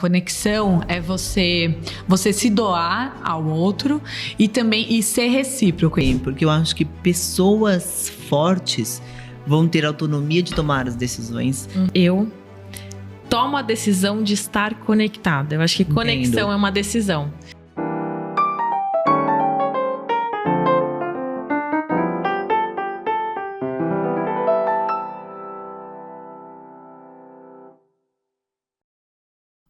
conexão é você se doar ao outro e ser recíproco. Porque eu acho que pessoas fortes vão ter autonomia de tomar as decisões. Eu tomo a decisão de estar conectada. Eu acho que conexão é uma decisão.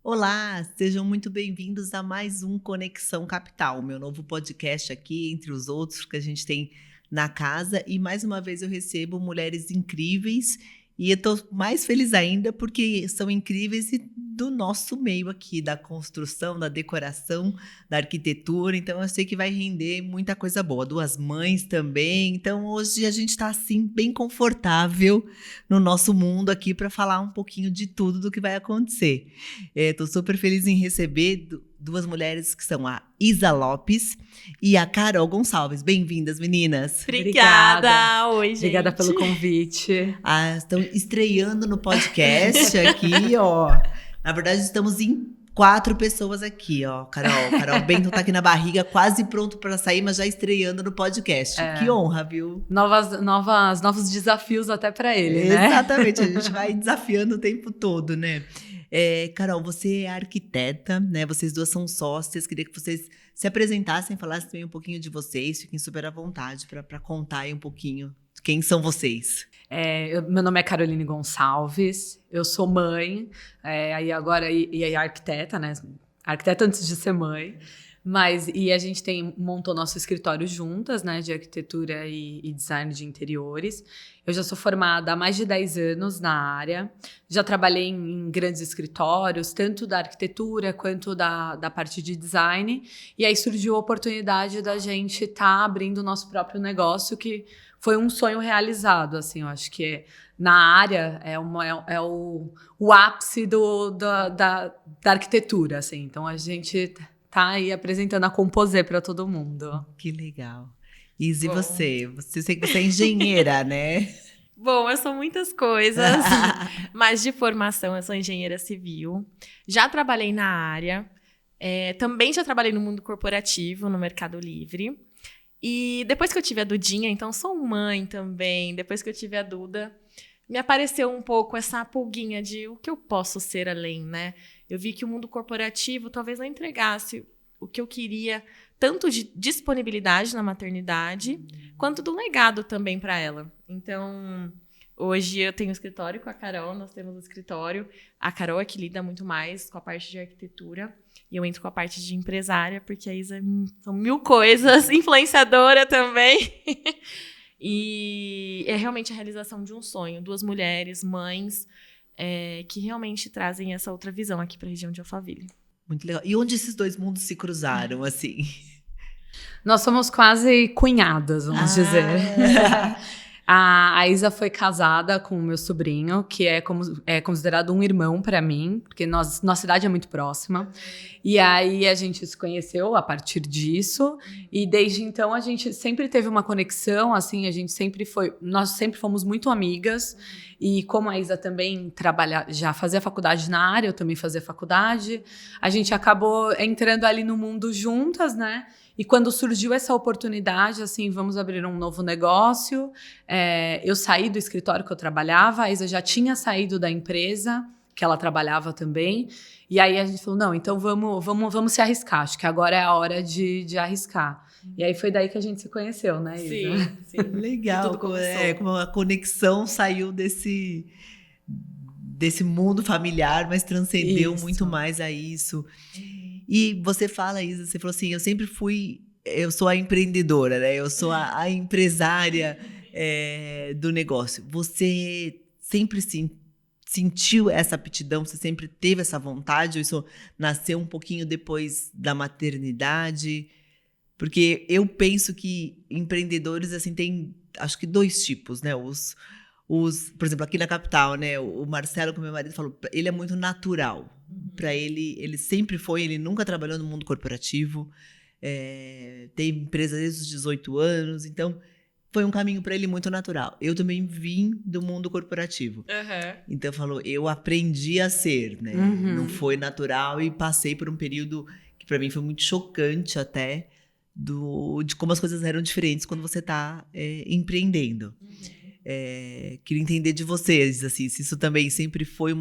Olá, sejam muito bem-vindos a mais um Conexão Capital, meu novo podcast aqui, entre os outros que a gente tem na casa. E mais uma vez eu recebo mulheres incríveis e eu tô mais feliz ainda porque são incríveis e do nosso meio aqui, da construção, da decoração, da arquitetura. Então eu sei que vai render muita coisa boa. Duas mães também. Então hoje a gente está assim bem confortável no nosso mundo aqui para falar um pouquinho de tudo do que vai acontecer. Estou super feliz em receber duas mulheres que são a Isa Lopes e a Carol Gonçalves. Bem-vindas, meninas. Obrigada. Oi, gente. Obrigada pelo convite. Estão estreando no podcast aqui, ó. Na verdade, estamos em 4 pessoas aqui, ó. Carol Bento tá aqui na barriga, quase pronto para sair, mas já estreando no podcast. Que honra, viu? Novos desafios até para ele, né? Exatamente, a gente vai desafiando o tempo todo, né? Carol, você é arquiteta, né? Vocês duas são sócias. Queria que vocês se apresentassem, falassem também um pouquinho de vocês. Fiquem super à vontade para contar aí um pouquinho quem são vocês. Meu nome é Caroline Gonçalves, eu sou mãe, e arquiteta, né? Arquiteta antes de ser mãe. E a gente montou nosso escritório juntas, né, de arquitetura e design de interiores. Eu já sou formada há mais de 10 anos na área, já trabalhei em grandes escritórios, tanto da arquitetura quanto da parte de design, e aí surgiu a oportunidade da gente estar abrindo o nosso próprio negócio, que foi um sonho realizado, assim, eu acho que na área é o ápice da arquitetura, assim, então a gente tá aí apresentando a Composé para todo mundo. Que legal. Isa, e você? Você sei que você é engenheira, né? Bom, eu sou muitas coisas, mas de formação eu sou engenheira civil. Já trabalhei na área, também já trabalhei no mundo corporativo, no Mercado Livre. E depois que eu tive a Dudinha, então sou mãe também, depois que eu tive a Duda, me apareceu um pouco essa pulguinha de o que eu posso ser além, né? Eu vi que o mundo corporativo talvez não entregasse o que eu queria, tanto de disponibilidade na maternidade, quanto do legado também para ela. Então, hoje eu tenho um escritório com a Carol, nós temos um escritório. A Carol é que lida muito mais com a parte de arquitetura, e eu entro com a parte de empresária, porque a Isa são 1000 coisas, influenciadora também. E é realmente a realização de um sonho. 2 mulheres, mães, que realmente trazem essa outra visão aqui para a região de Alphaville. Muito legal. E onde esses dois mundos se cruzaram, assim? Nós somos quase cunhadas, vamos dizer. A Isa foi casada com o meu sobrinho, que é considerado um irmão para mim, porque nossa cidade é muito próxima. E aí a gente se conheceu a partir disso, e desde então a gente sempre teve uma conexão, assim, nós sempre fomos muito amigas. E como a Isa também já fazia faculdade na área, eu também fazia faculdade, a gente acabou entrando ali no mundo juntas, né? E quando surgiu essa oportunidade, assim, vamos abrir um novo negócio, eu saí do escritório que eu trabalhava, a Isa já tinha saído da empresa que ela trabalhava também, e aí a gente falou, não, então vamos se arriscar, acho que agora é a hora de arriscar. E aí foi daí que a gente se conheceu, né, Isa? Sim. Legal, como a conexão saiu desse mundo familiar, mas transcendeu muito mais a isso. E você fala, Isa, você falou assim, eu sou a empreendedora, né? Eu sou a empresária do negócio. Você sempre sentiu essa aptidão? Você sempre teve essa vontade? Ou isso nasceu um pouquinho depois da maternidade? Porque eu penso que empreendedores, assim, tem, acho que 2 tipos, né? Por exemplo, aqui na capital, né? O Marcelo, que meu marido falou, ele é muito natural. Para ele sempre foi, ele nunca trabalhou no mundo corporativo, tem empresa desde os 18 anos, então foi um caminho para ele muito natural. Eu também vim do mundo corporativo. Então, falou, eu aprendi a ser, né? Não foi natural e passei por um período que para mim foi muito chocante até, de como as coisas eram diferentes quando você está empreendendo. Queria entender de vocês, assim, se isso também sempre foi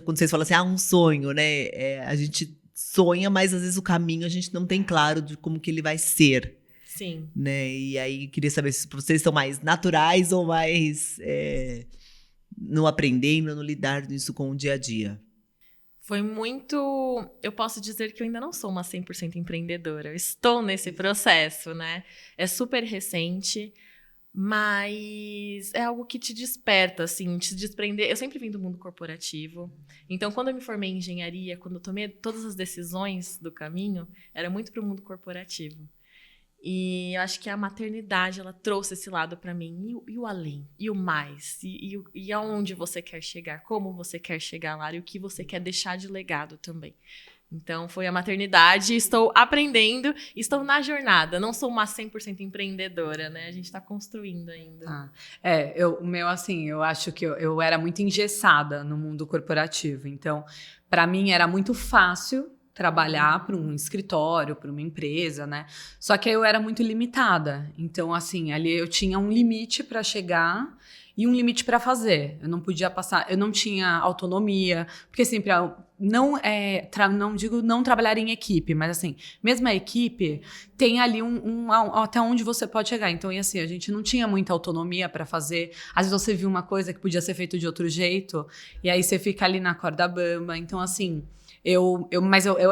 quando vocês falam assim, um sonho, né? A gente sonha, mas às vezes o caminho a gente não tem claro de como que ele vai ser. Sim. Né? E aí, queria saber se vocês são mais naturais ou mais no aprendendo, no lidar isso com o dia a dia. Foi muito... Eu posso dizer que eu ainda não sou uma 100% empreendedora. Eu estou nesse processo, né? É super recente, mas é algo que te desperta, assim, te desprender. Eu sempre vim do mundo corporativo. Então, quando eu me formei em engenharia, quando eu tomei todas as decisões do caminho, era muito para o mundo corporativo. E eu acho que a maternidade, ela trouxe esse lado para mim. E o além? E o mais? E aonde você quer chegar? Como você quer chegar lá? E o que você quer deixar de legado também? Então, foi a maternidade. Estou aprendendo. Estou na jornada. Não sou uma 100% empreendedora, né? A gente está construindo ainda. Eu acho que eu era muito engessada no mundo corporativo. Então, para mim, era muito fácil trabalhar para um escritório, para uma empresa, né? Só que eu era muito limitada. Então, assim, ali eu tinha um limite para chegar e um limite para fazer. Eu não podia passar, eu não tinha autonomia, porque sempre não digo não trabalhar em equipe, mas assim, mesmo a equipe tem ali até onde você pode chegar. Então, e assim, a gente não tinha muita autonomia para fazer. Às vezes você viu uma coisa que podia ser feita de outro jeito, e aí você fica ali na corda bamba. Então, assim, eu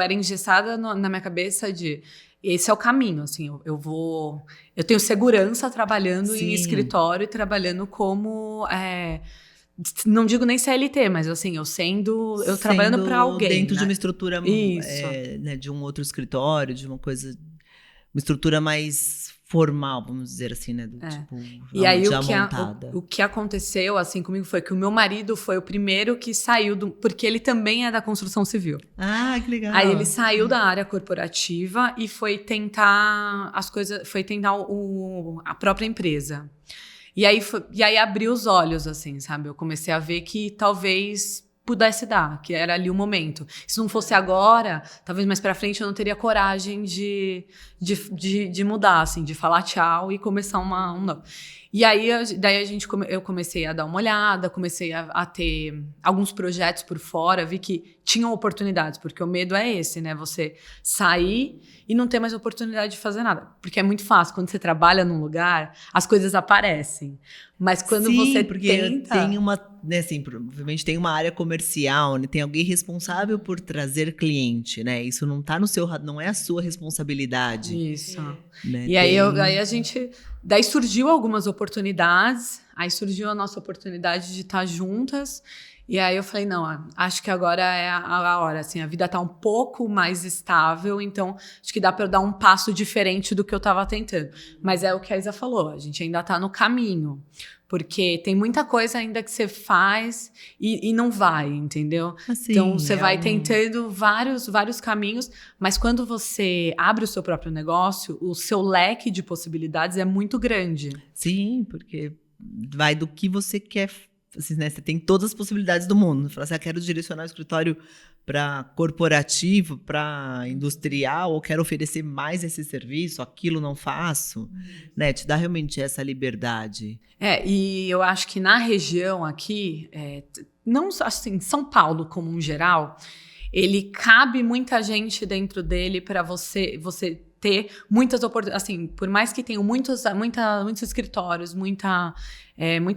era engessada na minha cabeça de esse é o caminho, assim, eu tenho segurança trabalhando em escritório e trabalhando como, não digo nem CLT, mas assim, eu trabalhando para alguém. Dentro, né? De uma estrutura, né, de um outro escritório, de uma coisa, uma estrutura mais formal, vamos dizer assim, né? Tipo, e aí montada. O que aconteceu assim comigo foi que o meu marido foi o primeiro que saiu porque ele também é da construção civil. Ah, que legal. Aí ele saiu da área corporativa e foi tentar a própria empresa. E aí abriu os olhos, assim, sabe? Eu comecei a ver que talvez pudesse dar, que era ali o momento. Se não fosse agora, talvez mais pra frente eu não teria coragem de mudar, assim, de falar tchau e começar um novo. E aí, eu comecei a dar uma olhada, comecei a ter alguns projetos por fora, vi que tinham oportunidades, porque o medo é esse, né? Você sair e não ter mais oportunidade de fazer nada. Porque é muito fácil, quando você trabalha num lugar, as coisas aparecem. Mas quando você tenta... tem uma, né, assim, provavelmente tem uma área comercial, né? Tem alguém responsável por trazer cliente, né? Isso não tá não é a sua responsabilidade. Isso. Né? E aí a gente... Daí surgiu algumas oportunidades, aí surgiu a nossa oportunidade de estar juntas, e aí eu falei, não, acho que agora é a hora, assim, a vida tá um pouco mais estável, então acho que dá para eu dar um passo diferente do que eu tava tentando. Mas é o que a Isa falou, a gente ainda tá no caminho, porque tem muita coisa ainda que você faz e não vai, entendeu? Assim, então você vai tentando vários caminhos, mas quando você abre o seu próprio negócio, o seu leque de possibilidades é muito grande. Sim, porque vai do que você quer. Assim, né? Você tem todas as possibilidades do mundo. Você fala assim, quero direcionar o escritório para corporativo, para industrial, ou quero oferecer mais esse serviço, aquilo não faço. Né? Te dá realmente essa liberdade. E eu acho que na região aqui, não assim, São Paulo como um geral, ele cabe muita gente dentro dele para você ter muitas oportunidades, assim, por mais que tenham muitos escritórios, muita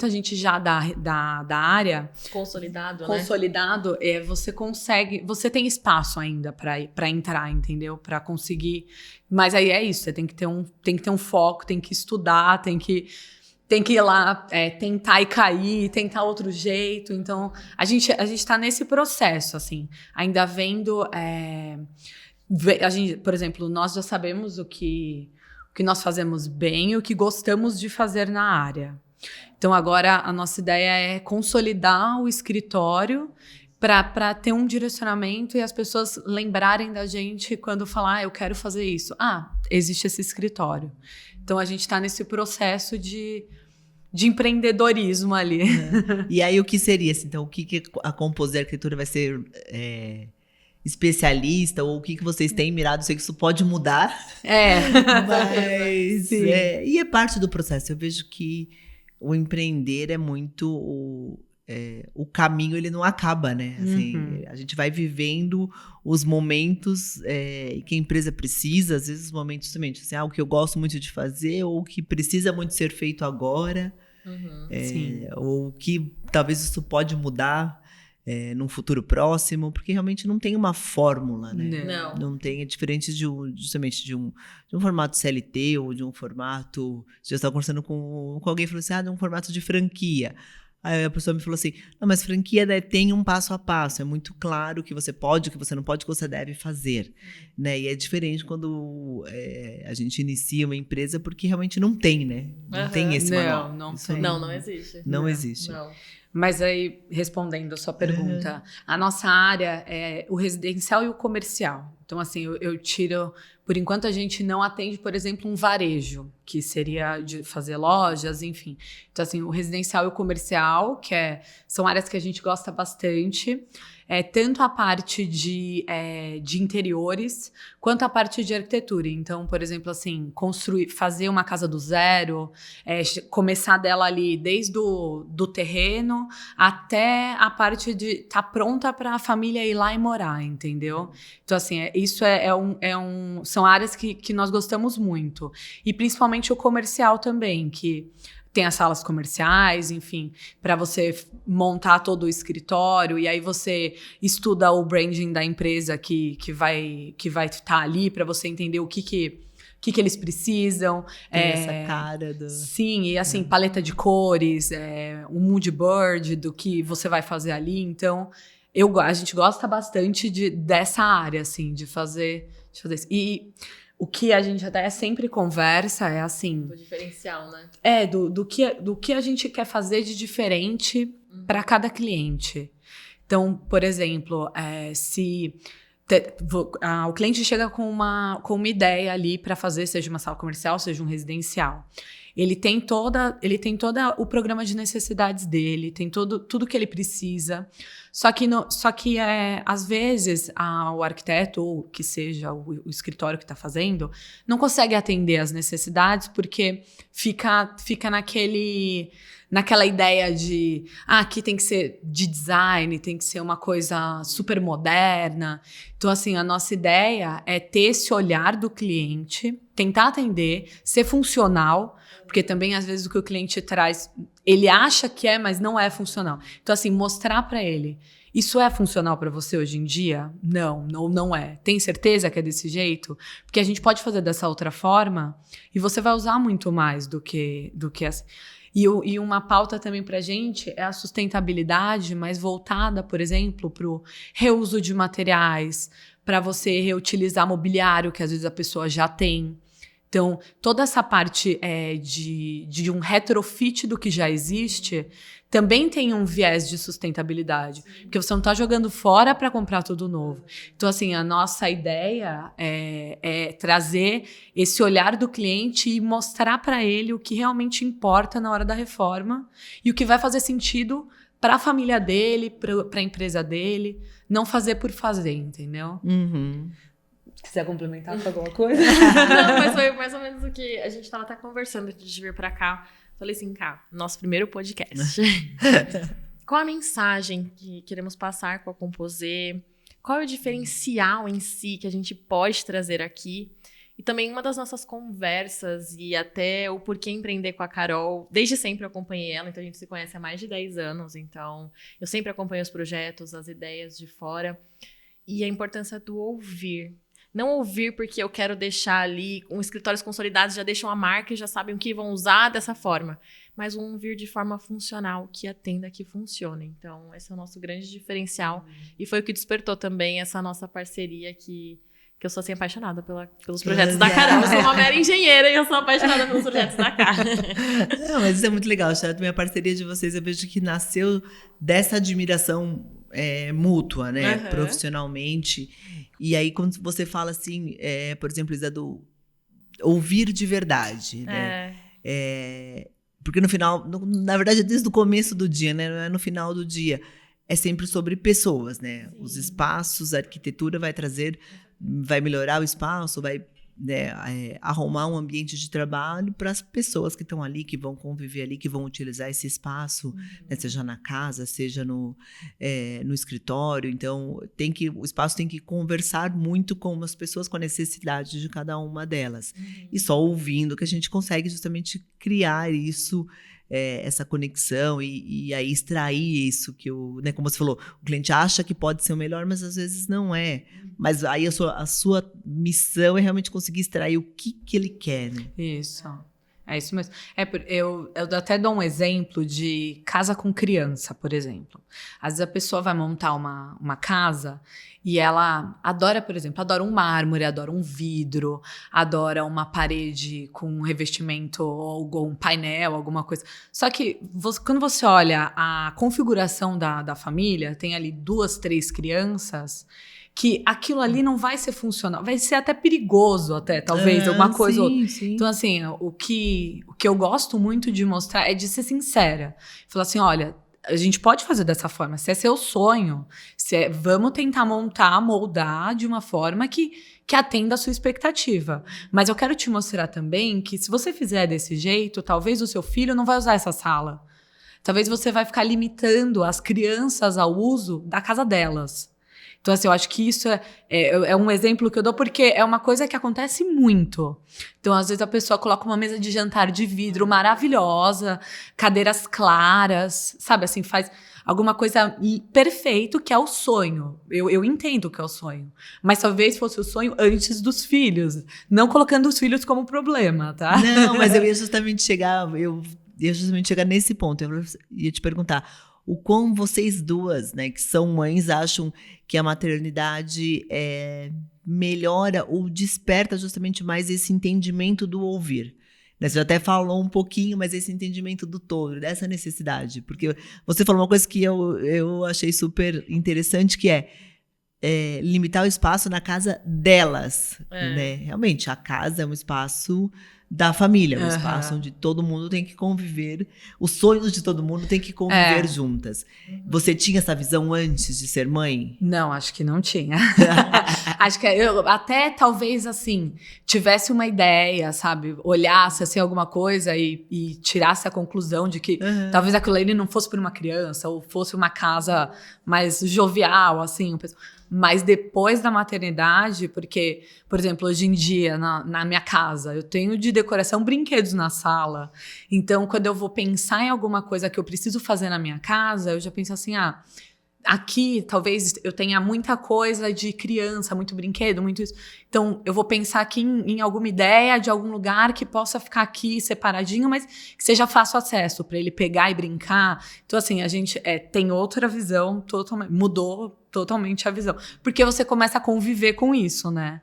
gente já da área consolidado, né? Você tem espaço ainda para entrar, entendeu? Para conseguir, mas aí é isso, você tem que ter um foco, tem que estudar, tem que ir lá, tentar e cair, tentar outro jeito. Então, a gente tá nesse processo, assim, ainda vendo... por exemplo, nós já sabemos o que nós fazemos bem e o que gostamos de fazer na área. Então, agora, a nossa ideia é consolidar o escritório para ter um direcionamento e as pessoas lembrarem da gente quando falar, eu quero fazer isso. Existe esse escritório. Então, a gente está nesse processo de empreendedorismo ali. E aí, o que seria? Então, o que a Composer Arquitetura vai ser especialista? Ou o que vocês têm mirado? Eu sei que isso pode mudar. Mas... e é parte do processo. Eu vejo que o empreender é muito... o caminho, ele não acaba, né? Assim, a gente vai vivendo os momentos que a empresa precisa, às vezes os momentos também, assim, o que eu gosto muito de fazer, ou o que precisa muito ser feito agora, ou que talvez isso pode mudar num futuro próximo, porque realmente não tem uma fórmula, né? Não tem, é diferente justamente de um formato CLT ou de um formato... Já estava conversando com alguém e falou assim, de um formato de franquia. Aí a pessoa me falou assim, não, mas franquia tem um passo a passo, é muito claro o que você pode, o que você não pode, o que você deve fazer, né? E é diferente quando a gente inicia uma empresa, porque realmente não tem, né? Não tem esse manual. Não existe. Não existe. Não. Mas aí, respondendo a sua pergunta, a nossa área é o residencial e o comercial. Então, assim, eu tiro... Por enquanto, a gente não atende, por exemplo, um varejo, que seria de fazer lojas, enfim. Então, assim, o residencial e o comercial, são áreas que a gente gosta bastante. Tanto a parte de interiores, quanto a parte de arquitetura. Então, por exemplo, assim, fazer uma casa do zero, começar dela ali desde do terreno até a parte de estar pronta para a família ir lá e morar, entendeu? Então, assim, isso são áreas que nós gostamos muito. E principalmente o comercial também, que... Tem as salas comerciais, enfim, para você montar todo o escritório, e aí você estuda o branding da empresa que vai estar ali, para você entender o que eles precisam. Tem essa cara do... Sim, e assim, paleta de cores, um mood board do que você vai fazer ali. Então, a gente gosta bastante dessa área, assim, de fazer isso. E... O que a gente até sempre conversa é assim... O diferencial, né? Do que a gente quer fazer de diferente para cada cliente. Então, por exemplo, se o cliente chega com uma ideia ali para fazer, seja uma sala comercial, seja um residencial. Ele tem todo o programa de necessidades dele, tem tudo que ele precisa. Só que às vezes, o arquiteto, ou que seja o escritório que está fazendo, não consegue atender as necessidades porque fica naquela ideia de aqui tem que ser de design, tem que ser uma coisa super moderna. Então, assim, a nossa ideia é ter esse olhar do cliente, tentar atender, ser funcional, porque também, às vezes, o que o cliente traz, ele acha que mas não é funcional. Então, assim, mostrar para ele, isso é funcional para você hoje em dia? Não é. Tem certeza que é desse jeito? Porque a gente pode fazer dessa outra forma e você vai usar muito mais do que assim. E uma pauta também para a gente é a sustentabilidade, mais voltada, por exemplo, para o reuso de materiais, para você reutilizar mobiliário que às vezes a pessoa já tem. Então, toda essa parte de um retrofit do que já existe também tem um viés de sustentabilidade. Porque você não está jogando fora para comprar tudo novo. Então, assim, a nossa ideia é trazer esse olhar do cliente e mostrar para ele o que realmente importa na hora da reforma e o que vai fazer sentido para a família dele, para a empresa dele. Não fazer por fazer, entendeu? Quiser complementar com alguma coisa? Não, mas foi mais ou menos o que a gente estava até conversando antes de vir para cá. Falei assim, nosso primeiro podcast. Qual a mensagem que queremos passar com a Composer? Qual é o diferencial em si que a gente pode trazer aqui? E também uma das nossas conversas e até o porquê empreender com a Carol. Desde sempre eu acompanhei ela, então a gente se conhece há mais de 10 anos. Então eu sempre acompanho os projetos, as ideias de fora. E a importância do ouvir. Não ouvir porque eu quero deixar ali escritórios consolidados, já deixam a marca e já sabem o que vão usar dessa forma. Mas ouvir de forma funcional, que atenda, que funcione. Então, esse é o nosso grande diferencial. E foi o que despertou também essa nossa parceria que eu sou assim apaixonada pelos projetos da Carol. Eu sou uma mera engenheira e eu sou apaixonada pelos projetos da Carol. Não, mas isso é muito legal, Charlotte. A parceria de vocês, eu vejo que nasceu dessa admiração mútua, né? Profissionalmente. E aí, quando você fala assim, por exemplo, Isa, do ouvir de verdade, né? Porque no final, na verdade, desde o começo do dia, né? Não é no final do dia. É sempre sobre pessoas, né? Sim. Os espaços, a arquitetura vai melhorar o espaço, vai, né, arrumar um ambiente de trabalho para as pessoas que estão ali, que vão conviver ali, que vão utilizar esse espaço, né, seja na casa, seja no escritório. Então, o espaço tem que conversar muito com as pessoas, com a necessidade de cada uma delas. E só ouvindo que a gente consegue justamente criar isso, essa conexão e aí extrair isso que né, como você falou, o cliente acha que pode ser o melhor, mas às vezes não é. Mas aí a sua missão é realmente conseguir extrair o que ele quer, né? Isso. É isso mesmo. Eu até dou um exemplo de casa com criança, por exemplo. Às vezes a pessoa vai montar uma casa e ela adora, por exemplo, adora um mármore, adora um vidro, adora uma parede com um revestimento ou um painel, alguma coisa. Só que quando você olha a configuração da família, tem ali 2, 3 crianças, que aquilo ali não vai ser funcional, vai ser até perigoso, até, talvez, alguma coisa ou outra. Sim. Então, assim, o que eu gosto muito de mostrar é de ser sincera. Falar assim, olha, a gente pode fazer dessa forma, se é seu sonho, vamos tentar moldar de uma forma que atenda a sua expectativa. Mas eu quero te mostrar também que se você fizer desse jeito, talvez o seu filho não vai usar essa sala. Talvez você vai ficar limitando as crianças ao uso da casa delas. Então, assim, eu acho que isso é um exemplo que eu dou porque é uma coisa que acontece muito. Então, às vezes, a pessoa coloca uma mesa de jantar de vidro maravilhosa, cadeiras claras, sabe? Assim, faz alguma coisa perfeito, que é o sonho. Eu entendo que é o sonho. Mas talvez fosse o sonho antes dos filhos. Não colocando os filhos como problema, tá? Não, mas eu ia justamente chegar nesse ponto. Eu ia te perguntar o quão vocês duas, né, que são mães, acham que a maternidade melhora ou desperta justamente mais esse entendimento do ouvir. Né, você já até falou um pouquinho, mas esse entendimento do todo, dessa necessidade. Porque você falou uma coisa que eu achei super interessante, que é limitar o espaço na casa delas. Né? Realmente, a casa é um espaço da família, um espaço onde todo mundo tem que conviver, os sonhos de todo mundo tem que conviver juntas. Você tinha essa visão antes de ser mãe? Não, acho que não tinha. Acho que eu até talvez assim, tivesse uma ideia, sabe? Olhasse assim alguma coisa e tirasse a conclusão de que talvez aquilo ali não fosse para uma criança ou fosse uma casa mais jovial, assim, mas depois da maternidade, porque, por exemplo, hoje em dia, na minha casa, eu tenho de decoração brinquedos na sala. Então, quando eu vou pensar em alguma coisa que eu preciso fazer na minha casa, eu já penso assim, aqui talvez eu tenha muita coisa de criança, muito brinquedo, muito isso. Então, eu vou pensar aqui em alguma ideia de algum lugar que possa ficar aqui separadinho, mas que seja fácil acesso para ele pegar e brincar. Então, assim, a gente tem outra visão, mudou totalmente a visão. Porque você começa a conviver com isso, né?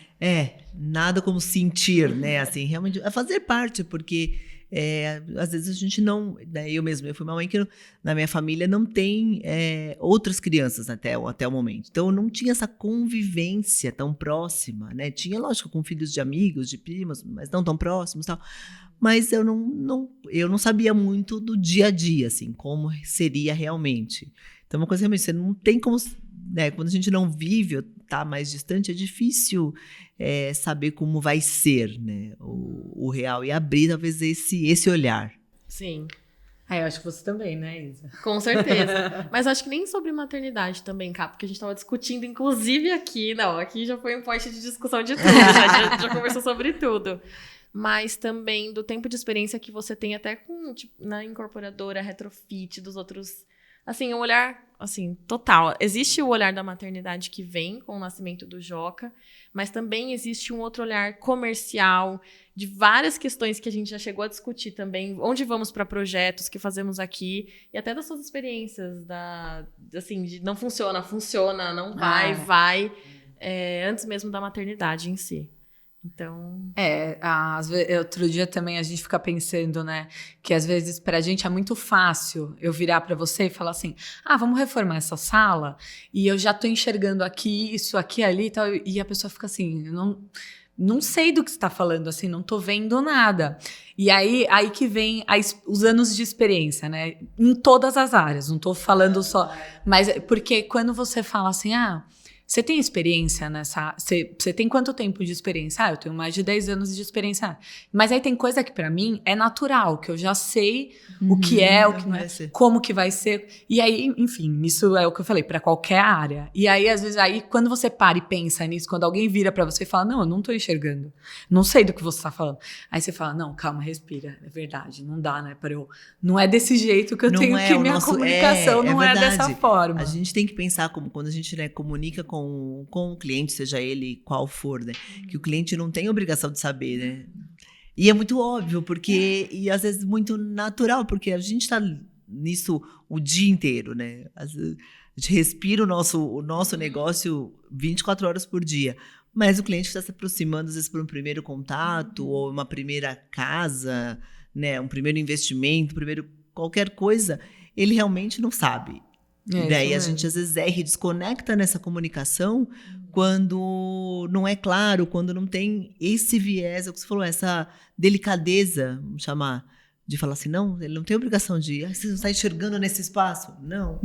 Nada como sentir, né? Assim, realmente, fazer parte, porque às vezes a gente não... Né, eu fui uma mãe que na minha família não tem outras crianças até o momento. Então, não tinha essa convivência tão próxima, né? Tinha, lógico, com filhos de amigos, de primos, mas não tão próximos e tal. Mas eu não sabia muito do dia a dia, assim, como seria realmente. Então, uma coisa realmente, você não tem como... Né, quando a gente não vive, tá mais distante, é difícil saber como vai ser, né, o real e abrir talvez esse olhar. Sim. Eu acho que você também, né, Isa? Com certeza. Mas acho que nem sobre maternidade também, Cá, porque a gente estava discutindo, inclusive aqui já foi um poste de discussão de tudo, já conversou sobre tudo. Mas também do tempo de experiência que você tem até com, tipo, na incorporadora, retrofit, dos outros... Assim, um olhar, assim, total. Existe o olhar da maternidade que vem com o nascimento do Joca, mas também existe um outro olhar comercial, de várias questões que a gente já chegou a discutir também, onde vamos para projetos que fazemos aqui, e até das suas experiências, assim, de não funciona, não vai, antes mesmo da maternidade em si. Então... Outro dia também a gente fica pensando, né, que às vezes pra gente é muito fácil eu virar pra você e falar assim, vamos reformar essa sala, e eu já tô enxergando aqui, isso, aqui, ali e tal, e a pessoa fica assim, não sei do que você tá falando, assim, não tô vendo nada. E aí que vem os anos de experiência, né, em todas as áreas, não tô falando só, mas porque quando você fala assim, você tem experiência nessa... Você tem quanto tempo de experiência? Eu tenho mais de 10 anos de experiência. Mas aí tem coisa que pra mim é natural, que eu já sei o que é, o que não é, como que vai ser. E aí, enfim, isso é o que eu falei, pra qualquer área. E aí, às vezes, quando você para e pensa nisso, quando alguém vira pra você e fala, não, eu não tô enxergando. Não sei do que você tá falando. Aí você fala, não, calma, respira. É verdade, não dá, né? Não é desse jeito que eu tenho que... Minha comunicação não é dessa forma. A gente tem que pensar como quando a gente, né, comunica com o cliente, seja ele qual for, né? Que o cliente não tem obrigação de saber, né? E é muito óbvio, porque... E às vezes muito natural, porque a gente tá nisso o dia inteiro, né? A gente respira o nosso negócio 24 horas por dia. Mas o cliente está se aproximando, às vezes, por um primeiro contato, ou uma primeira casa, né? Um primeiro investimento, qualquer coisa, ele realmente não sabe. E daí a gente às vezes erra e desconecta nessa comunicação quando não é claro, quando não tem esse viés, é o que você falou, essa delicadeza, vamos chamar, de falar assim, não, ele não tem obrigação de, você não está enxergando nesse espaço? Não.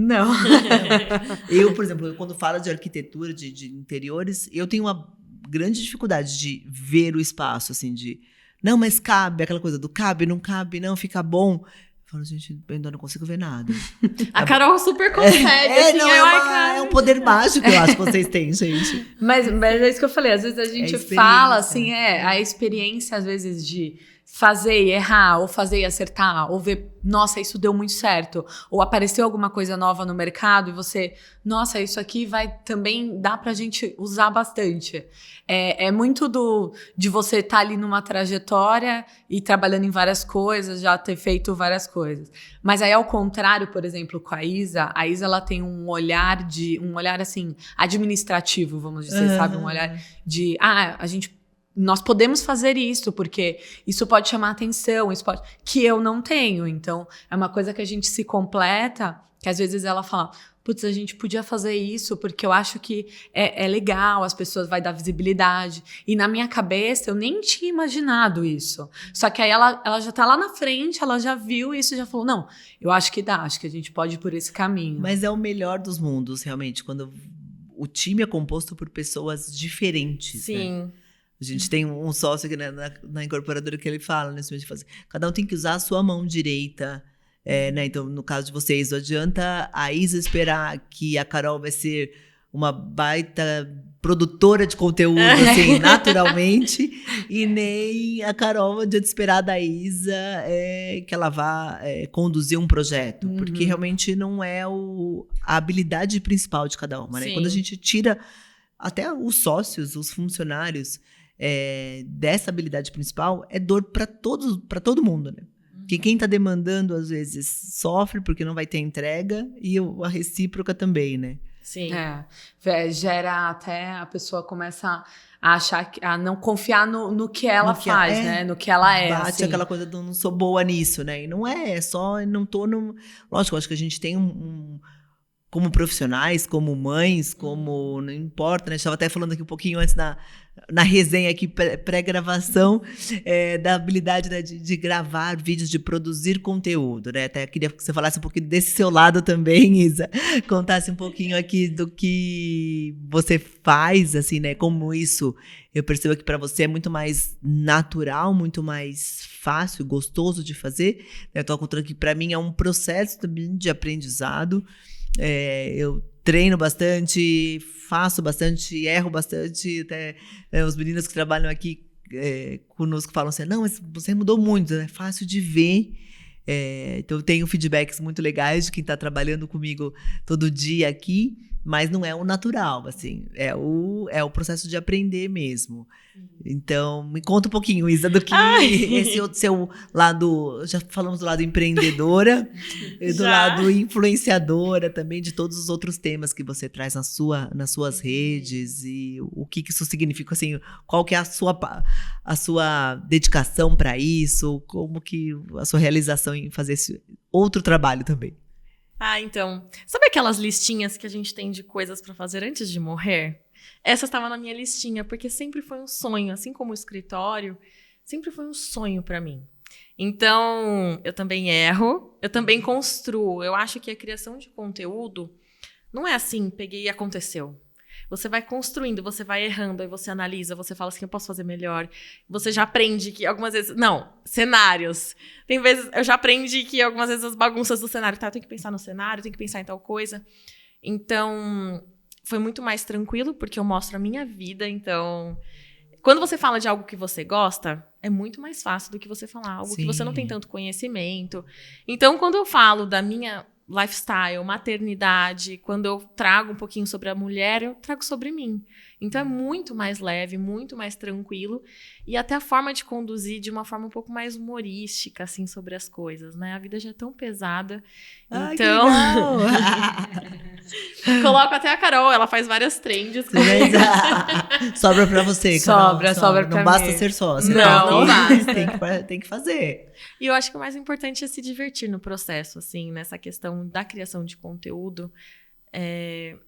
Eu, por exemplo, quando falo de arquitetura, de interiores, eu tenho uma grande dificuldade de ver o espaço, assim, de, não, mas cabe, aquela coisa do cabe, não, fica bom. Eu falo, gente, eu ainda não consigo ver nada. A Carol super consegue. É um poder mágico, eu acho que vocês têm, gente. Mas é isso que eu falei, às vezes a gente fala assim, a experiência, às vezes, de fazer e errar, ou fazer e acertar, ou ver, nossa, isso deu muito certo, ou apareceu alguma coisa nova no mercado e você, nossa, isso aqui vai também dar pra gente usar bastante. É muito de você estar ali numa trajetória e trabalhando em várias coisas, já ter feito várias coisas. Mas aí, ao contrário, por exemplo, com a Isa ela tem um olhar assim, administrativo, vamos dizer, sabe? Um olhar de, nós podemos fazer isso, porque isso pode chamar atenção, que eu não tenho. Então, é uma coisa que a gente se completa, que às vezes ela fala, putz, a gente podia fazer isso, porque eu acho que é legal, as pessoas vai dar visibilidade. E na minha cabeça, eu nem tinha imaginado isso. Só que aí ela já tá lá na frente, ela já viu isso e já falou, não, eu acho que dá, acho que a gente pode ir por esse caminho. Mas é o melhor dos mundos, realmente, quando o time é composto por pessoas diferentes. Sim. Né? A gente tem um sócio aqui na incorporadora que ele fala, né? Cada um tem que usar a sua mão direita. Né? Então, no caso de vocês, não adianta a Isa esperar que a Carol vai ser uma baita produtora de conteúdo, assim, naturalmente, e nem a Carol adianta esperar da Isa que ela vá conduzir um projeto, porque realmente não é a habilidade principal de cada uma. Né? Quando a gente tira até os sócios, os funcionários, dessa habilidade principal, é dor para todo mundo, né? Que quem está demandando, às vezes, sofre porque não vai ter entrega, e a recíproca também, né? Sim. Gera até a pessoa começa a achar, a não confiar no que ela faz, né? No que ela é. Bate assim. Aquela coisa do não sou boa nisso, né? E não é só, não tô no... Lógico, acho que a gente tem como profissionais, como mães, como... Não importa, né? A gente estava até falando aqui um pouquinho antes na resenha aqui, pré-gravação, da habilidade, né, de gravar vídeos, de produzir conteúdo, né? Até queria que você falasse um pouquinho desse seu lado também, Isa. Contasse um pouquinho aqui do que você faz, assim, né? Como isso, eu percebo que para você é muito mais natural, muito mais fácil, gostoso de fazer. Eu estou contando que para mim é um processo também de aprendizado. Eu treino bastante, faço bastante, erro bastante. Até os meninos que trabalham aqui conosco falam assim, não, mas você mudou muito, é fácil de ver. Então eu tenho feedbacks muito legais de quem está trabalhando comigo todo dia aqui. mas não é o natural, assim, é o processo de aprender mesmo. Então, me conta um pouquinho, Isa, do que esse outro seu lado, já falamos do lado empreendedora, e do lado influenciadora também, de todos os outros temas que você traz nas suas redes, e o que isso significa, assim, qual que é a sua dedicação para isso, como que a sua realização em fazer esse outro trabalho também. Então, sabe aquelas listinhas que a gente tem de coisas pra fazer antes de morrer? Essa estava na minha listinha, porque sempre foi um sonho, assim como o escritório, sempre foi um sonho pra mim. Então, eu também erro, eu também construo. Eu acho que a criação de conteúdo não é assim, peguei e aconteceu. Você vai construindo, você vai errando, aí você analisa, você fala assim, eu posso fazer melhor. Você já aprende que algumas vezes... Não, cenários. Tem vezes... Eu já aprendi que algumas vezes as bagunças do cenário... Tá, eu tenho que pensar no cenário, eu tenho que pensar em tal coisa. Então, foi muito mais tranquilo, porque eu mostro a minha vida. Então, quando você fala de algo que você gosta, é muito mais fácil do que você falar algo que você não tem tanto conhecimento. Então, quando eu falo da minha... lifestyle, maternidade, quando eu trago um pouquinho sobre a mulher, eu trago sobre mim. Então é muito mais leve, muito mais tranquilo, e até a forma de conduzir de uma forma um pouco mais humorística, assim, sobre as coisas, né? A vida já é tão pesada. Então, coloco até a Carol, ela faz várias trends. Sobra pra você, Carol. Sobra pra mim. Não basta ser sócia. Não basta. Tem que fazer. E eu acho que o mais importante é se divertir no processo, assim, nessa questão da criação de conteúdo.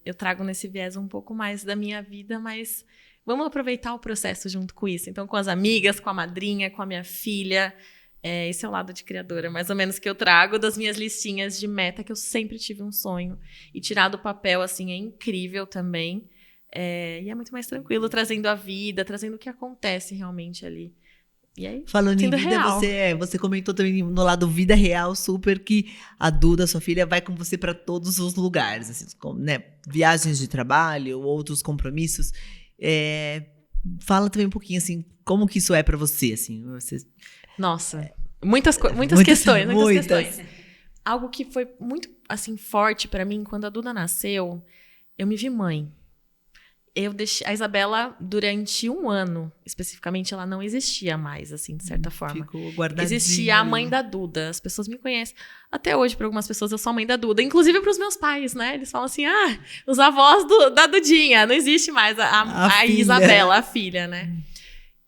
Eu trago nesse viés um pouco mais da minha vida, mas vamos aproveitar o processo junto com isso. Então, com as amigas, com a madrinha, com a minha filha. Esse é o lado de criadora, mais ou menos, que eu trago das minhas listinhas de meta, que eu sempre tive um sonho. E tirar do papel, assim, é incrível também. E é muito mais tranquilo, trazendo a vida, trazendo o que acontece realmente ali. E aí, falando em vida, você comentou também no lado vida real super que a Duda, sua filha, vai com você para todos os lugares, assim, né? Viagens de trabalho, outros compromissos. Fala também um pouquinho assim, como que isso é para você, assim? Nossa, muitas questões. Algo que foi muito assim forte para mim quando a Duda nasceu, eu me vi mãe. Eu deixei a Isabela durante 1 ano, especificamente, ela não existia mais, assim, de certa forma. Ficou guardadinha. Existia a mãe da Duda. As pessoas me conhecem. Até hoje, para algumas pessoas, eu sou a mãe da Duda. Inclusive para os meus pais, né? Eles falam assim, os avós da Dudinha. Não existe mais a Isabela, a filha, né?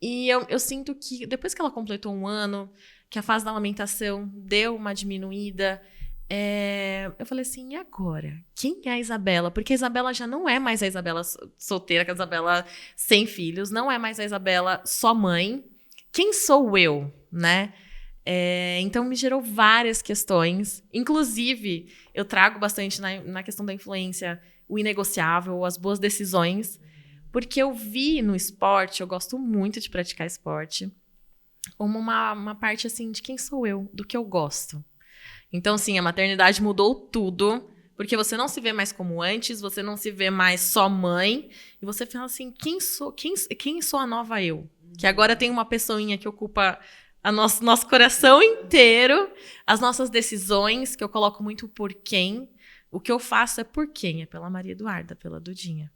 E eu sinto que, depois que ela completou 1 ano, que a fase da amamentação deu uma diminuída... eu falei assim, e agora? Quem é a Isabela? Porque a Isabela já não é mais a Isabela solteira, que a Isabela sem filhos, não é mais a Isabela só mãe. Quem sou eu, né? Então me gerou várias questões. Inclusive, eu trago bastante na questão da influência o inegociável, as boas decisões, porque eu vi no esporte, eu gosto muito de praticar esporte, como uma parte assim de quem sou eu, do que eu gosto. Então, sim, a maternidade mudou tudo, porque você não se vê mais como antes, você não se vê mais só mãe, e você fala assim, quem sou a nova eu? Que agora tem uma pessoinha que ocupa nosso coração inteiro, as nossas decisões, que eu coloco muito por quem. O que eu faço é por quem, é pela Maria Eduarda, pela Dudinha.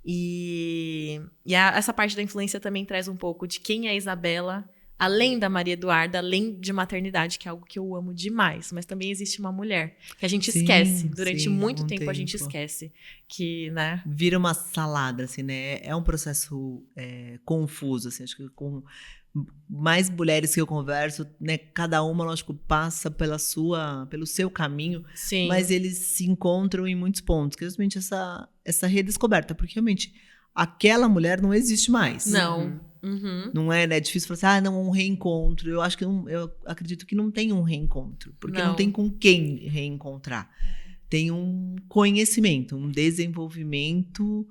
E essa parte da influência também traz um pouco de quem é a Isabela, além da Maria Eduarda, além de maternidade, que é algo que eu amo demais. Mas também existe uma mulher que a gente esquece. Durante muito tempo a gente esquece. Que, né? Vira uma salada, assim, né? É um processo confuso, assim. Acho que com mais mulheres que eu converso, né? Cada uma, lógico, passa pelo seu caminho. Sim. Mas eles se encontram em muitos pontos. Que é justamente essa redescoberta. Porque, realmente, aquela mulher não existe mais. Não. Não é, né? É difícil falar assim, não, um reencontro. Eu acho que eu acredito que não tem um reencontro, porque não tem com quem reencontrar. Tem um conhecimento, um desenvolvimento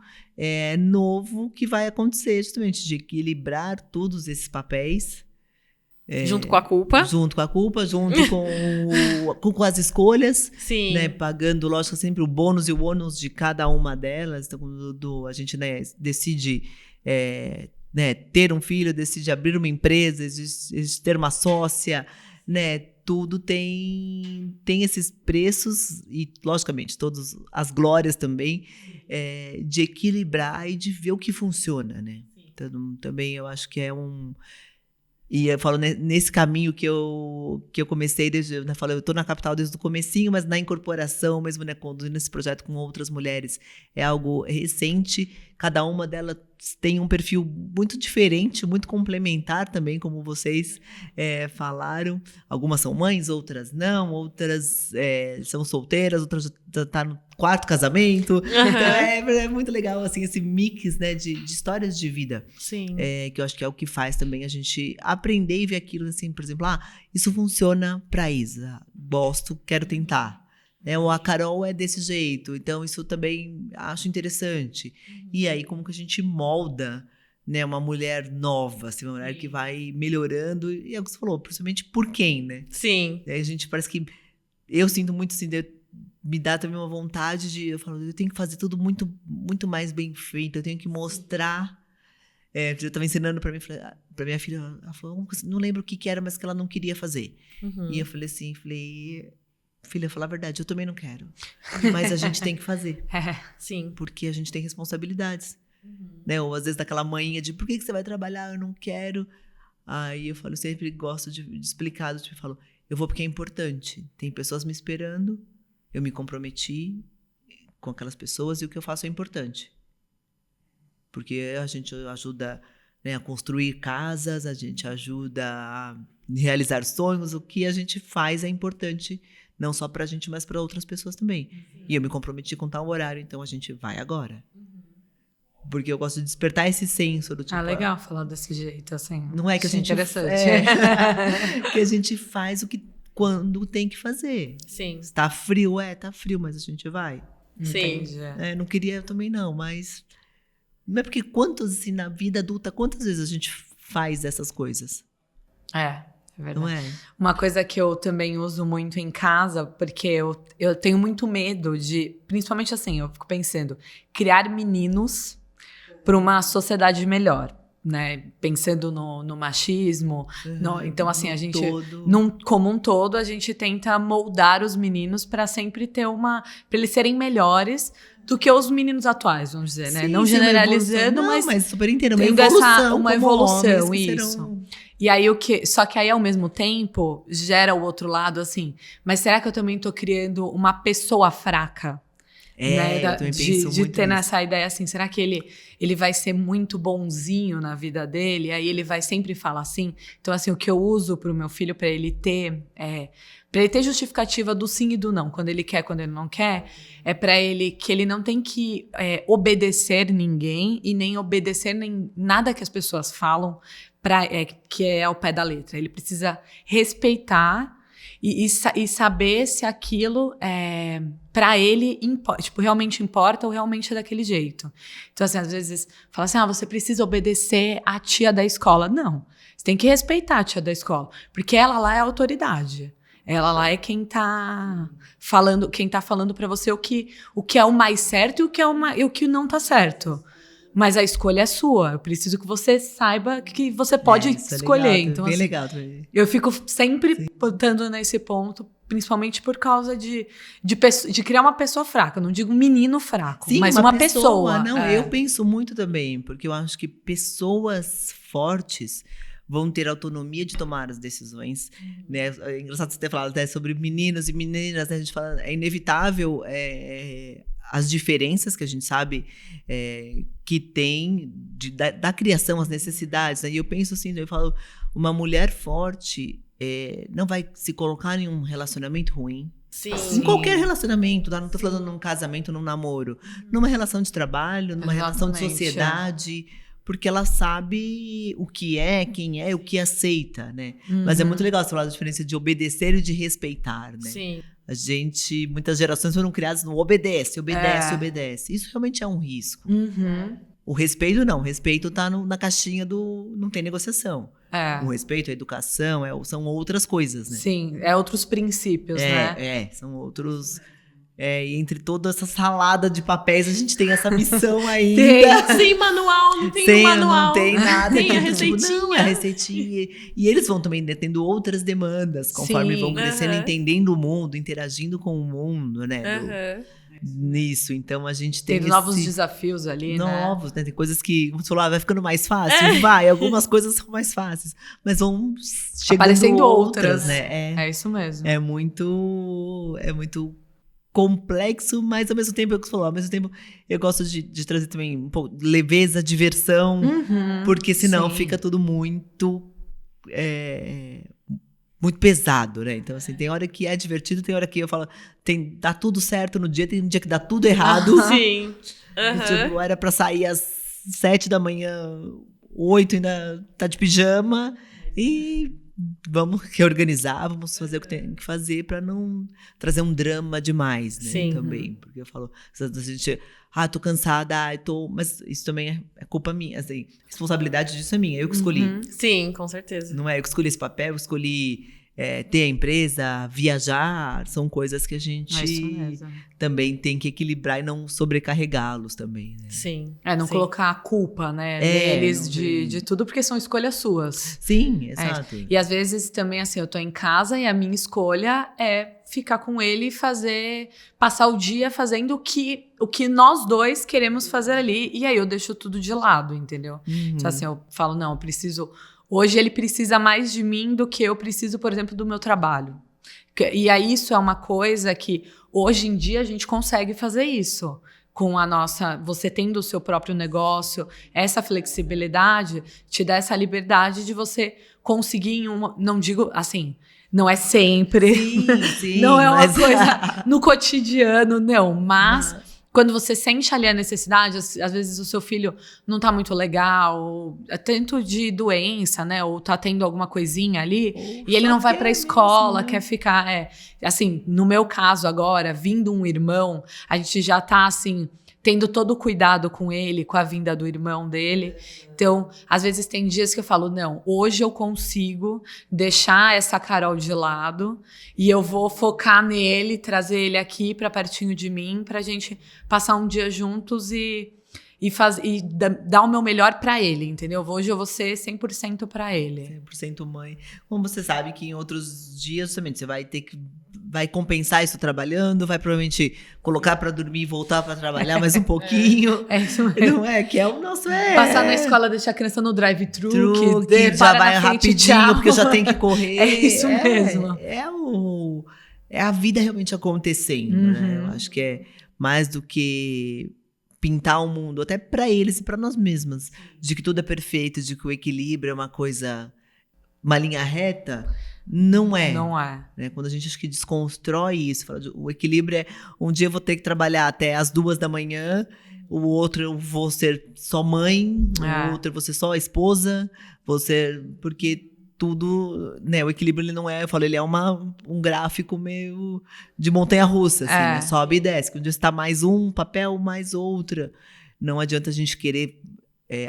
novo que vai acontecer, justamente, de equilibrar todos esses papéis. Junto com a culpa. Junto com as escolhas. Sim. Né, pagando, lógico, sempre o bônus e o ônus de cada uma delas. Então, a gente, né, decide... ter um filho, decide abrir uma empresa, existe ter uma sócia, né? tudo tem esses preços e, logicamente, todas as glórias também, de equilibrar e de ver o que funciona, né? Então, também eu acho que é um... E eu falo, nesse caminho que eu comecei, eu estou na Capital desde o comecinho, mas na incorporação, mesmo, né, conduzindo esse projeto com outras mulheres, é algo recente. Cada uma delas tem um perfil muito diferente, muito complementar também, como vocês falaram. Algumas são mães, outras não, outras são solteiras, outras já estão no 4º casamento. Então é muito legal assim, esse mix, né, de histórias de vida. Sim. Que eu acho que é o que faz também a gente aprender e ver aquilo assim, por exemplo, isso funciona pra Isa, gosto, quero tentar. Ou a Carol é desse jeito, então isso também acho interessante. E aí, como que a gente molda, né, uma mulher nova, assim, uma mulher que vai melhorando, e é o que você falou, principalmente por quem, né? Sim. E aí a gente parece que, eu sinto muito assim, me dá também uma vontade eu falo, eu tenho que fazer tudo muito, muito mais bem feito, eu tenho que mostrar. Eu estava ensinando para minha filha, ela falou, não lembro o que era, mas que ela não queria fazer. E eu falei assim, filha, falar a verdade, eu também não quero. Mas a gente tem que fazer. Sim. Porque a gente tem responsabilidades. Né? Ou às vezes daquela manhinha de, por que você vai trabalhar? Eu não quero. Aí eu falo, eu sempre gosto de explicar. Eu falo, eu vou porque é importante. Tem pessoas me esperando, eu me comprometi com aquelas pessoas e o que eu faço é importante. Porque a gente ajuda, né, a construir casas, a gente ajuda a realizar sonhos. O que a gente faz é importante, não só pra gente, mas para outras pessoas também. E eu me comprometi com tal horário, então a gente vai agora. Porque eu gosto de despertar esse senso do tipo... legal falar desse jeito, assim. Não é que a gente... Interessante. Que a gente faz quando tem que fazer. Sim. Se tá frio, tá frio, mas a gente vai. Sim. Não queria também não, mas... Não é porque assim, na vida adulta, quantas vezes a gente faz essas coisas? É verdade. Não é? Uma coisa que eu também uso muito em casa, porque eu tenho muito medo de... Principalmente assim, eu fico pensando... Criar meninos para uma sociedade melhor, né? Pensando no machismo. Então, assim, a gente... Como um todo, a gente tenta moldar os meninos para sempre ter para eles serem melhores do que os meninos atuais, vamos dizer, né? Sim, não generalizando, mas super entendo. Uma evolução, isso. E aí só que aí ao mesmo tempo gera o outro lado assim, mas será que eu também tô criando uma pessoa fraca? Né? Eu também penso de muito ter nisso. nessa ideia assim, será que ele vai ser muito bonzinho na vida dele? Aí ele vai sempre falar assim. Então assim, o que eu uso pro meu filho para ele ter justificativa do sim e do não, quando ele quer, quando ele não quer, é para ele que ele não tem que obedecer ninguém e nem obedecer nem nada que as pessoas falam que é ao pé da letra. Ele precisa respeitar e saber se aquilo para ele realmente importa ou realmente é daquele jeito. Então, assim, às vezes fala assim, você precisa obedecer à tia da escola. Não, você tem que respeitar a tia da escola, porque ela lá é a autoridade. Ela lá é quem tá falando para você o que é o mais certo e o que não tá certo. Mas a escolha é sua. Eu preciso que você saiba que você pode escolher. É legal, então, bem assim, legal também. eu fico sempre botando nesse ponto, principalmente por causa de criar uma pessoa fraca. Não digo um menino fraco, mas uma pessoa. Não, eu penso muito também, porque eu acho que pessoas fortes vão ter autonomia de tomar as decisões. Né? É engraçado você ter falado até sobre meninos e meninas, né? A gente fala, é inevitável as diferenças que a gente sabe que tem da criação, as necessidades. Né? E eu penso assim, eu falo, uma mulher forte não vai se colocar em um relacionamento ruim. Sim. Em qualquer relacionamento, tá? Não estou falando num casamento, num namoro. Numa relação de trabalho, numa relação de sociedade... Porque ela sabe o que é, quem é, o que aceita, né? Mas é muito legal você falar da diferença de obedecer e de respeitar, né? Sim. Muitas gerações foram criadas no obedece. Isso realmente é um risco. O respeito não. O respeito tá na caixinha do... Não tem negociação. O respeito, a educação, são outras coisas, né? Sim, outros princípios, né? São outros... E entre toda essa salada de papéis, a gente tem essa missão ainda. Sem manual, não tem Sem, manual. Não tem nada. Tem a Tipo, receitinha. não, a receitinha. E eles vão também tendo outras demandas, conforme Sim, vão crescendo, entendendo o mundo, interagindo com o mundo, né? Nisso, então a gente tem novos desafios ali, novos, né? Tem coisas que, como você falou, vai ficando mais fácil, algumas coisas são mais fáceis, mas vão chegando aparecendo outras, né? É isso mesmo. É muito complexo, mas ao mesmo tempo, é o que você falou, ao mesmo tempo eu gosto de trazer também um pouco de leveza, diversão, porque senão fica tudo muito muito pesado, né? Então, assim, tem hora que é divertido, tem hora que eu falo, dá tudo certo no dia, tem um dia que dá tudo errado. Sim. Tipo, era pra sair às 7 da manhã, 8 ainda tá de pijama, e vamos reorganizar, vamos fazer o que tem que fazer pra não trazer um drama demais, né? Sim. Também, porque eu falo, a gente, tô cansada, mas isso também é culpa minha, assim, a responsabilidade disso é minha, eu que escolhi. Sim, com certeza. Não é eu que escolhi esse papel, eu escolhi ter a empresa, viajar, são coisas que a gente também tem que equilibrar e não sobrecarregá-los também, né? Sim. Não colocar a culpa, né, deles de tudo, porque são escolhas suas. Sim, exato. E às vezes também, assim, eu tô em casa e a minha escolha é ficar com ele e passar o dia fazendo o que nós dois queremos fazer ali. E aí eu deixo tudo de lado, entendeu? Então, assim, eu falo, não, eu preciso... Hoje ele precisa mais de mim do que eu preciso, por exemplo, do meu trabalho. E aí isso é uma coisa que hoje em dia a gente consegue fazer isso. Com você tendo o seu próprio negócio, essa flexibilidade te dá essa liberdade de você conseguir não digo assim, não é sempre. Sim, não é uma coisa no cotidiano, não, mas quando você sente ali a necessidade, às vezes o seu filho não tá muito legal, tanto de doença, né? Ou tá tendo alguma coisinha ali, e ele não vai pra escola, quer ficar... assim, no meu caso agora, vindo um irmão, a gente já tá, assim... tendo todo o cuidado com ele, com a vinda do irmão dele. Então, às vezes tem dias que eu falo, não, hoje eu consigo deixar essa Carol de lado e eu vou focar nele, trazer ele aqui pra pertinho de mim, pra gente passar um dia juntos e dar o meu melhor pra ele, entendeu? Hoje eu vou ser 100% pra ele. 100% mãe. Como você sabe que em outros dias, justamente, você vai compensar isso trabalhando, vai provavelmente colocar pra dormir e voltar pra trabalhar mais um pouquinho. É isso mesmo. Não é? Que é o nosso... Passar na escola, deixar a criança no drive-thru, que já vai rapidinho, porque já tem que correr. É isso mesmo. É a vida realmente acontecendo, né? Eu acho que é mais do que pintar o mundo, até pra eles e pra nós mesmas, de que tudo é perfeito, de que o equilíbrio é uma coisa, uma linha reta. Não é. Não é. Né? Quando a gente acho que desconstrói isso, fala o equilíbrio é um dia eu vou ter que trabalhar até as 2 da manhã, o outro eu vou ser só mãe, o outro eu vou ser só esposa, porque tudo, né, o equilíbrio ele não é, eu falo, ele é um gráfico meio de montanha-russa, assim, né? Sobe e desce, um dia está mais um papel, mais outra. Não adianta a gente querer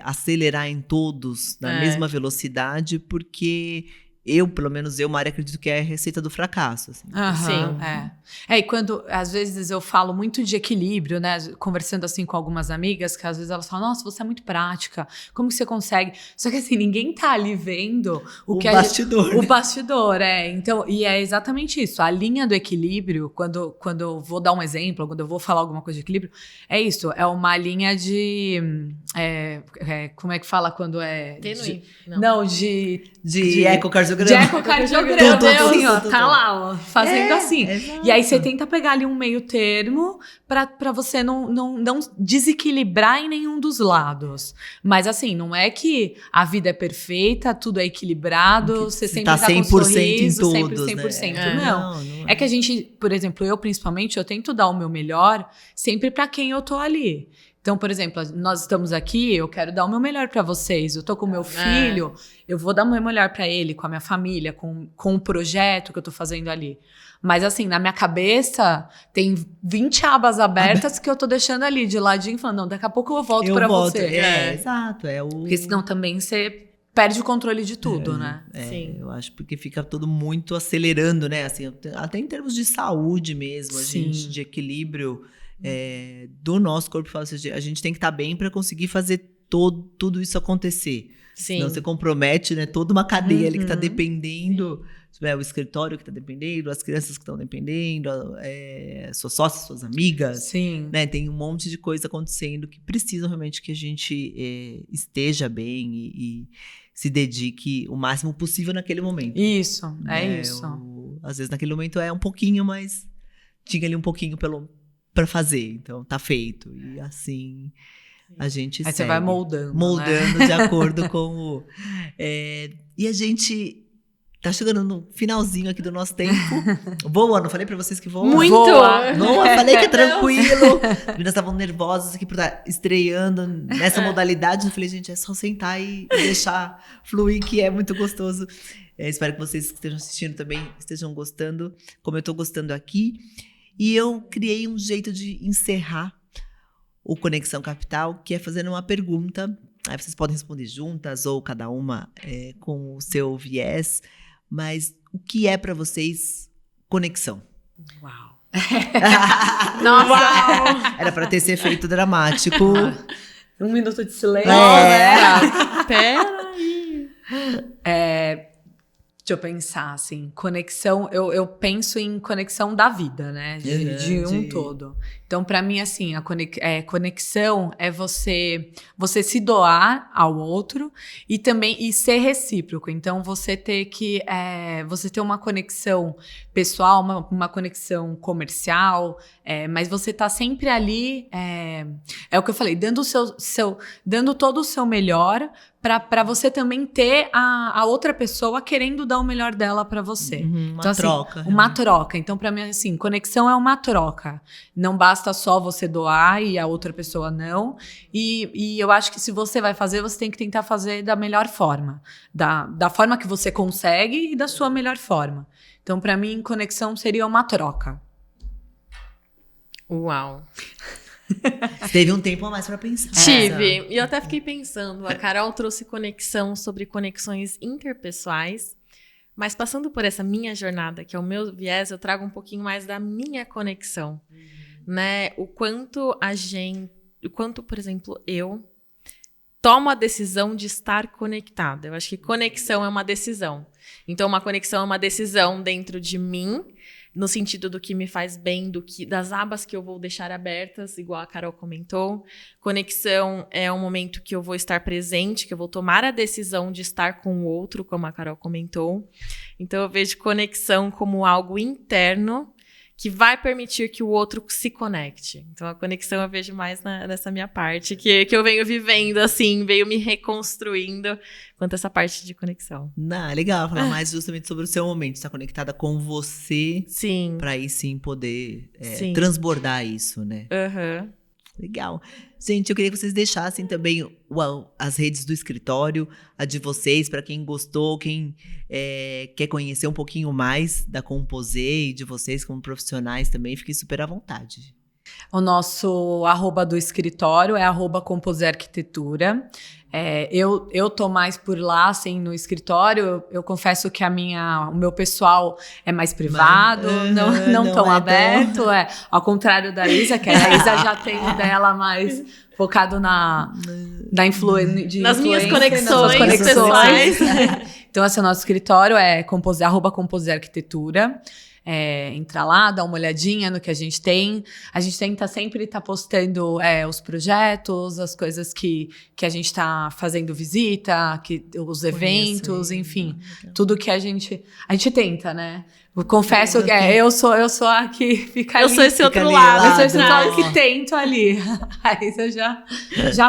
acelerar em todos na mesma velocidade, porque pelo menos eu, Mari, acredito que é a receita do fracasso. Assim. Sim. E quando, às vezes, eu falo muito de equilíbrio, né? Conversando, assim, com algumas amigas, que às vezes elas falam, nossa, você é muito prática, como que você consegue? Só que, assim, ninguém tá ali vendo o bastidor. O bastidor, Então, e é exatamente isso. A linha do equilíbrio, quando eu vou dar um exemplo, quando eu vou falar alguma coisa de equilíbrio, é isso. É uma linha de... como é que fala quando é... Tênue. Não, de ecocardiograma. De ecocardiograma. Assim, ó, tá lá, ó, fazendo assim. Exato. E aí você tenta pegar ali um meio termo pra você não desequilibrar em nenhum dos lados. Mas assim, não é que a vida é perfeita, tudo é equilibrado, você sempre tá 100% com um sorriso, em todos, sempre 100%. Né? Não. É que a gente, por exemplo, eu principalmente, eu tento dar o meu melhor sempre pra quem eu tô ali. Então, por exemplo, nós estamos aqui, eu quero dar o meu melhor pra vocês. Eu tô com o meu filho, eu vou dar o meu melhor pra ele, com a minha família, com o projeto que eu tô fazendo ali. Mas assim, na minha cabeça, tem 20 abas abertas que eu tô deixando ali de ladinho, falando, não, daqui a pouco eu volto pra você. Exato. Porque senão também você perde o controle de tudo, né? Sim. Eu acho porque fica tudo muito acelerando, né? Assim, até em termos de saúde mesmo, de equilíbrio do nosso corpo. A gente tem que estar bem para conseguir fazer tudo isso acontecer. Sim. Senão você compromete, né, toda uma cadeia ali que está dependendo, o escritório que está dependendo, as crianças que estão dependendo, seus sócios, suas amigas. Sim. Né, tem um monte de coisa acontecendo que precisam realmente que a gente esteja bem e se dedique o máximo possível naquele momento. Isso, isso. Às vezes naquele momento é um pouquinho, mas tinha ali um pouquinho para fazer, então tá feito. E assim a gente Aí segue. você vai moldando, né? De acordo com o... e a gente tá chegando no finalzinho aqui do nosso tempo. Voa, não falei pra vocês que voa? Muito! Voa, falei que é tranquilo. As meninas estavam nervosas aqui por estar estreando nessa modalidade. Eu falei, gente, é só sentar e deixar fluir, que é muito gostoso. Espero que vocês que estejam assistindo também estejam gostando, como eu tô gostando aqui. E eu criei um jeito de encerrar o Conexão Capital, que é fazendo uma pergunta. Aí vocês podem responder juntas ou cada uma com o seu viés. Mas o que é para vocês conexão? Uau! Nossa! Uau. Era para ter esse efeito dramático. 1 minuto de silêncio. Peraí. Deixa eu pensar, assim, conexão, eu penso em conexão da vida, né, de um todo. Então, para mim, assim, a conexão é você se doar ao outro e também ser recíproco. Então, você ter uma conexão pessoal, uma conexão comercial, mas você tá sempre ali, é o que eu falei, dando todo o seu melhor para você também ter a outra pessoa querendo dar o melhor dela para você. Uma troca. Uma troca. Então, para mim, assim, conexão é uma troca. Não basta só você doar e a outra pessoa não. E eu acho que se você vai fazer, você tem que tentar fazer da melhor forma. Da forma que você consegue e da sua melhor forma. Então, para mim, conexão seria uma troca. Uau! Teve um tempo a mais para pensar. Tive. E eu até fiquei pensando. A Carol trouxe conexão sobre conexões interpessoais. Mas passando por essa minha jornada, que é o meu viés, eu trago um pouquinho mais da minha conexão. Né? O quanto, por exemplo, eu tomo a decisão de estar conectada. Eu acho que conexão é uma decisão. Então, uma conexão é uma decisão dentro de mim, no sentido do que me faz bem, das abas que eu vou deixar abertas, igual a Carol comentou. Conexão é um momento que eu vou estar presente, que eu vou tomar a decisão de estar com o outro, como a Carol comentou. Então, eu vejo conexão como algo interno que vai permitir que o outro se conecte. Então, a conexão eu vejo mais nessa minha parte, que eu venho vivendo, assim, venho me reconstruindo quanto a essa parte de conexão. Legal, falar mais justamente sobre o seu momento, estar conectada com você. Sim. Para aí sim poder transbordar isso, né? Uhum. Legal. Gente, eu queria que vocês deixassem também as redes do escritório, a de vocês, para quem gostou, quem quer conhecer um pouquinho mais da Composê e de vocês como profissionais também, fiquem super à vontade. O nosso @ do escritório é @Composê Arquitetura. Eu tô mais por lá, assim, no escritório. Eu confesso que o meu pessoal é mais privado, não tão aberto. Ao contrário da Isa, que a Isa já tem o dela mais focado nas minhas conexões pessoais. Então, assim, o nosso escritório é @Composê Arquitetura. Entra lá, dá uma olhadinha no que a gente tem. A gente tenta sempre estar postando os projetos, as coisas que a gente está fazendo visita, os eventos, enfim. Tudo que a gente tenta, né? Eu confesso que eu sou a que fica ali. Eu sou esse outro lado. Eu sou esse lado que tento ali. Aí você já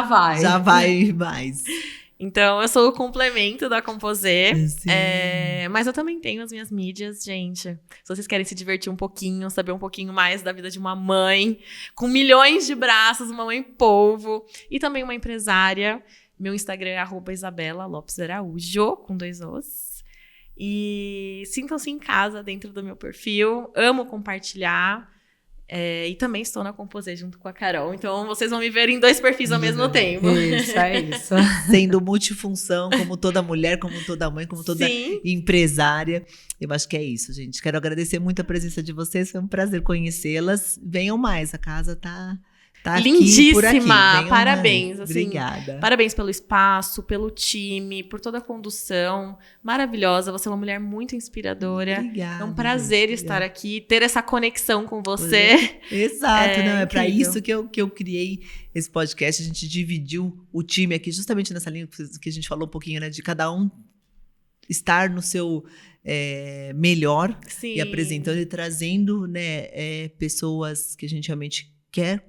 vai. Já vai mais. Então, eu sou o complemento da Composê. Mas eu também tenho as minhas mídias, gente. Se vocês querem se divertir um pouquinho, saber um pouquinho mais da vida de uma mãe, com milhões de braços, uma mãe polvo, e também uma empresária. Meu Instagram é @Isabela Lopes Araújo, com 2 Os. E sintam-se em casa dentro do meu perfil. Amo compartilhar. E também estou na Composê junto com a Carol. Então, vocês vão me ver em 2 perfis ao mesmo tempo. Isso, é isso. Sendo multifunção, como toda mulher, como toda mãe, como toda empresária. Eu acho que é isso, gente. Quero agradecer muito a presença de vocês. Foi um prazer conhecê-las. Venham mais, a casa tá lindíssima, aqui, por aqui. Parabéns. Assim, obrigada. Parabéns pelo espaço, pelo time, por toda a condução. Maravilhosa, você é uma mulher muito inspiradora. Obrigada. É um prazer estar aqui, ter essa conexão com você. Exato, é para isso que eu criei esse podcast. A gente dividiu o time aqui, justamente nessa linha que a gente falou um pouquinho, né? De cada um estar no seu melhor. Sim. E apresentando e trazendo, né, pessoas que a gente realmente quer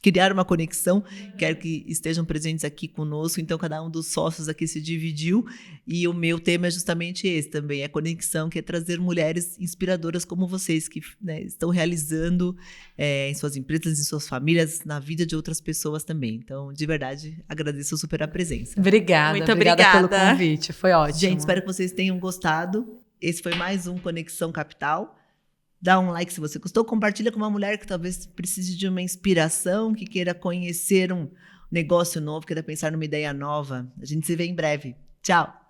criar uma conexão, quero que estejam presentes aqui conosco. Então, cada um dos sócios aqui se dividiu. E o meu tema é justamente esse também, a conexão, que é trazer mulheres inspiradoras como vocês, que, né, estão realizando em suas empresas, em suas famílias, na vida de outras pessoas também. Então, de verdade, agradeço super a presença. Obrigada. Muito obrigada pelo obrigada. convite, foi ótimo. Gente, espero que vocês tenham gostado. Esse foi mais um Conexão Capital. Dá um like se você gostou, compartilha com uma mulher que talvez precise de uma inspiração, que queira conhecer um negócio novo, queira pensar numa ideia nova. A gente se vê em breve. Tchau!